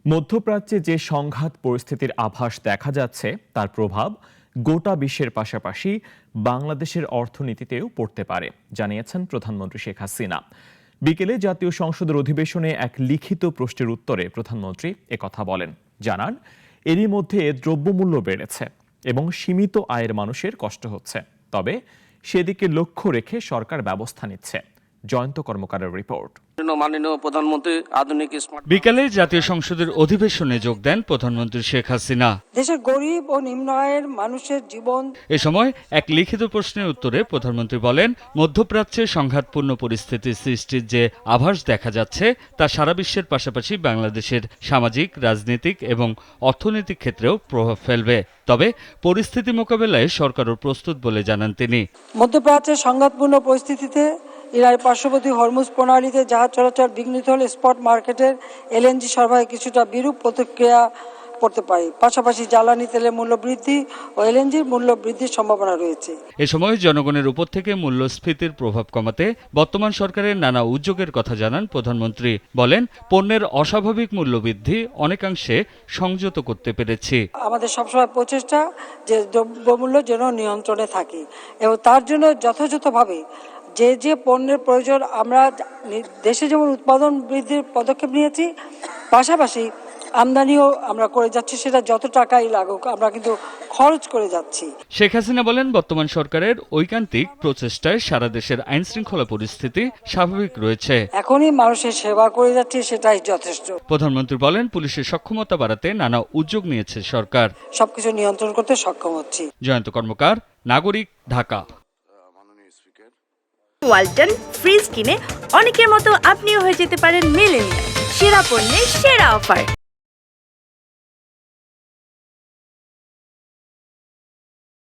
মধ্যপ্রাচ্যে যে সংঘাত পরিস্থিতির আভাস দেখা যাচ্ছে তার প্রভাব গোটা বিশ্বের পাশাপাশি বাংলাদেশের অর্থনীতিতেও পড়তে পারে জানিয়েছেন প্রধানমন্ত্রী শেখ হাসিনা। বিকেলে জাতীয় সংসদের অধিবেশনে এক লিখিত প্রশ্নের উত্তরে প্রধানমন্ত্রী একথা বলেন। জানান, এরই মধ্যে দ্রব্যমূল্য বেড়েছে এবং সীমিত আয়ের মানুষের কষ্ট হচ্ছে, তবে সেদিকে লক্ষ্য রেখে সরকার ব্যবস্থা নিচ্ছে। জয়ন্ত কর্মকারের রিপোর্ট। মাননীয় প্রধানমন্ত্রী আধুনিক বিকালে জাতীয় সংসদের অধিবেশনে যোগ দেন প্রধানমন্ত্রী শেখ হাসিনা। দেশের গরিব ও নিম্ন আয়ের মানুষের জীবন। এ সময় এক লিখিত প্রশ্নের উত্তরে প্রধানমন্ত্রী বলেন, মধ্যপ্রাচ্যে সংঘাতপূর্ণ পরিস্থিতি সৃষ্টির যে আভাস দেখা যাচ্ছে তা সারা বিশ্বের পাশাপাশি বাংলাদেশের সামাজিক, রাজনৈতিক এবং অর্থনৈতিক ক্ষেত্রেও প্রভাব ফেলবে। তবে পরিস্থিতি মোকাবেলায় সরকারও প্রস্তুত বলে জানান তিনি। মধ্যপ্রাচ্যের সংঘাতপূর্ণ পরিস্থিতিতে ইরানের পার্শ্ববর্তী হরমুজ প্রণালীতে জাহাজ চলাচল বিঘ্নিত হলে স্পট মার্কেটের এলএনজি সরবরাহে কিছুটা বিরূপ প্রতিক্রিয়া পড়তে পারে। পাশাপাশি জ্বালানি তেলের মূল্য বৃদ্ধি ও এলএনজির মূল্য বৃদ্ধির সম্ভাবনা রয়েছে। এ সময় জনগণের উপর থেকে মূল্যস্ফীতির প্রভাব কমাতে বর্তমান সরকারের নানা উদ্যোগের কথা জানান প্রধানমন্ত্রী। বলেন, পণ্যের অস্বাভাবিক মূল্য বৃদ্ধি অনেকাংশে সংযত করতে পেরেছি। আমাদের সবসময় প্রচেষ্টা যে দ্রব্যমূল্য যেন নিয়ন্ত্রণে থাকে এবং তার জন্য যথাযথভাবে যে পণ্যের প্রয়োজন আমরা দেশে যেমন উৎপাদন বৃদ্ধির পদক্ষেপ নিয়েছি, পাশাপাশি আমদানিও আমরা করে যাচ্ছি। সেটা যত টাকাই লাগুক আমরা কিন্তু খরচ করে যাচ্ছি। শেখ হাসিনা বলেন, বর্তমান সরকারের ঐকান্তিক প্রচেষ্টায় সারা দেশের আইন শৃঙ্খলা পরিস্থিতি স্বাভাবিক রয়েছে। এখনই মানুষের সেবা করে যাচ্ছি, সেটাই যথেষ্ট। প্রধানমন্ত্রী বলেন, পুলিশের সক্ষমতা বাড়াতে নানা উদ্যোগ নিয়েছে সরকার। সবকিছু নিয়ন্ত্রণ করতে সক্ষম হচ্ছি। জয়ন্ত কর্মকার, নাগরিক, ঢাকা। ওয়ালটন ফ্রিজ কিনে অনেকের মতো আপনিও হয়ে যেতে পারেন মিলেনিয়াল। সেরা পণ্যের সেরা অফার।